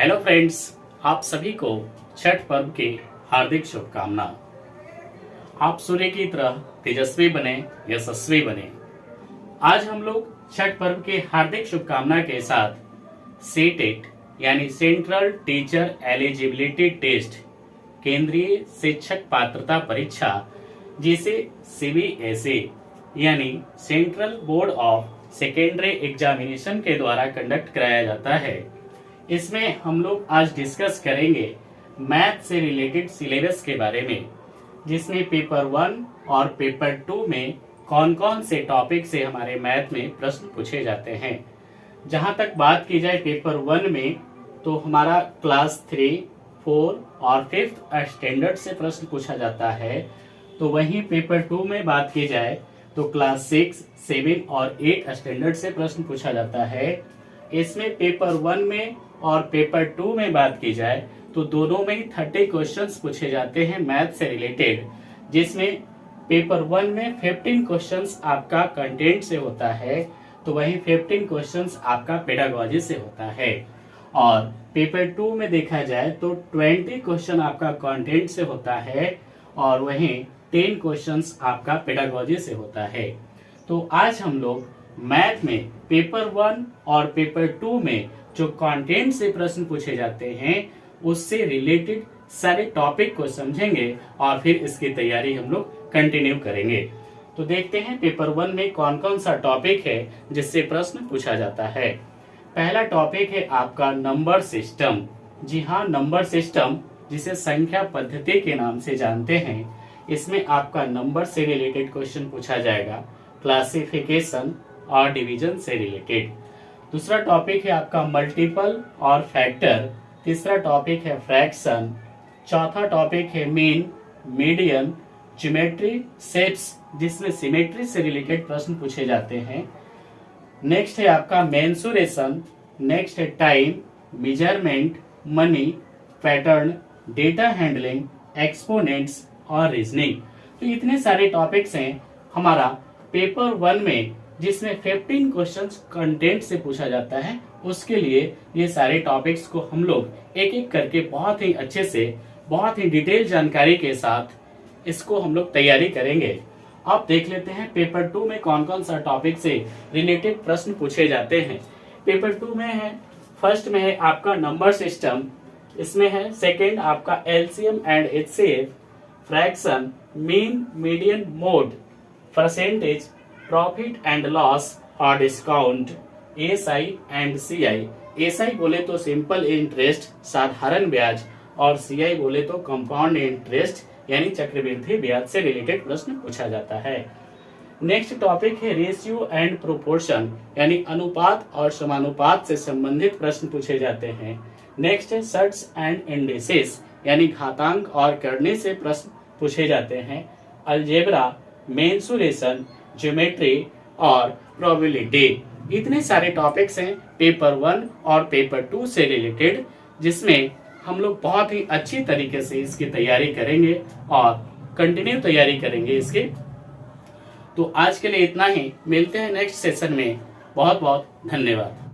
Hello friends, आप सभी को छठ पर्व की हार्दिक शुभकामना। आप सूर्य की तरह तेजस्वी बने, यशस्वी बने। आज हम लोग छठ पर्व की हार्दिक शुभकामना के साथ सीटेट यानी सेंट्रल टीचर एलिजिबिलिटी टेस्ट, केंद्रीय शिक्षक पात्रता परीक्षा, जिसे सीबीएसई यानी central board of secondary examination के द्वारा कंडक्ट कराया जाता है। इसमें हम लोग आज डिस्कस करेंगे मैथ से रिलेटेड सिलेबस के बारे में, जिसमें पेपर 1 और पेपर 2 में कौन कौन से टॉपिक से हमारे मैथ में प्रश्न पूछे जाते हैं। जहां तक बात की जाए पेपर 1 में, तो हमारा क्लास 3, 4 और 5th स्टैंडर्ड से प्रश्न पूछा जाता है। तो वहीं पेपर 2 में बात की जाए तो क्लास 6, 7 और 8 स्टैंडर्ड से प्रश्न पूछा जाता है। इसमें पेपर 1 में और पेपर 2 में बात की जाए तो दोनों में ही 30 क्वेश्चंस पूछे जाते हैं मैथ से रिलेटेड, जिसमें पेपर 1 में 15 क्वेश्चंस आपका कंटेंट से होता है, तो वहीं 15 क्वेश्चंस आपका पेडागोजी से होता है। और पेपर 2 में देखा जाए तो 20 क्वेश्चन आपका कंटेंट से होता है और वहीं 10 क्वेश्चंस आपका पेडागोजी से होता है। तो आज हम लोग मैथ में पेपर 1 और पेपर 2 में जो कंटेंट से प्रश्न पूछे जाते हैं उससे रिलेटेड सारे टॉपिक को समझेंगे और फिर इसकी तैयारी हम लोग कंटिन्यू करेंगे। तो देखते हैं पेपर 1 में कौन कौन सा टॉपिक है जिससे प्रश्न पूछा जाता है। पहला टॉपिक है आपका नंबर सिस्टम। जी हाँ, नंबर सिस्टम, जिसे संख्या पद्धति के नाम से जानते हैं। इसमें आपका नंबर से रिलेटेड क्वेश्चन पूछा जाएगा, क्लासिफिकेशन और डिवीजन से रिलेटेड। दूसरा टॉपिक है आपका मल्टीपल और फैक्टर। तीसरा टॉपिक है फ्रैक्शन। चौथा टॉपिक है मीन, मीडियन, ज्योमेट्री, शेप्स, जिसमें सिमेट्री से रिलेटेड प्रश्न पूछे जाते हैं। नेक्स्ट है आपका मेंसुरेशन। नेक्स्ट है time, measurement, money, pattern, data handling, exponents और रीजनिंग। तो इतने सारे टॉपिक्स हैं हमारा पेपर 1 में, जिसमें 15 क्वेश्चंस कंटेंट से पूछा जाता है। उसके लिए ये सारे टॉपिक्स को हम लोग एक एक करके बहुत ही अच्छे से, बहुत ही डिटेल जानकारी के साथ इसको हम लोग तैयारी करेंगे। अब देख लेते हैं पेपर 2 में कौन कौन सा टॉपिक से रिलेटेड प्रश्न पूछे जाते हैं। पेपर 2 में है, फर्स्ट में है आपका नंबर सिस्टम। इसमें है सेकेंड आपका LCM and HCF, fraction, mean, median, mode, percentage, profit and loss और discount, SI and CI. SI बोले तो सिंपल इंटरेस्ट, साधारण ब्याज, और सीआई बोले तो कंपाउंड इंटरेस्ट यानी चक्रवृद्धि ब्याज से रिलेटेड प्रश्न पूछा जाता है। नेक्स्ट टॉपिक है रेशियो एंड प्रोपोर्शन, यानी अनुपात और समानुपात से संबंधित प्रश्न पूछे जाते हैं। नेक्स्ट है सर्ट्स एंड इंडिसेस, यानी घातांक और करने से प्रश्न पूछे जाते हैं। अलजेब्रा, मेंसुरेशन, ज्योमेट्री और प्रोबेबिलिटी। इतने सारे टॉपिक्स हैं पेपर 1 और पेपर 2 से रिलेटेड, जिसमें हम लोग बहुत ही अच्छी तरीके से इसकी तैयारी करेंगे और कंटिन्यू तैयारी करेंगे इसकी। तो आज के लिए इतना ही, मिलते हैं नेक्स्ट सेशन में। बहुत बहुत धन्यवाद।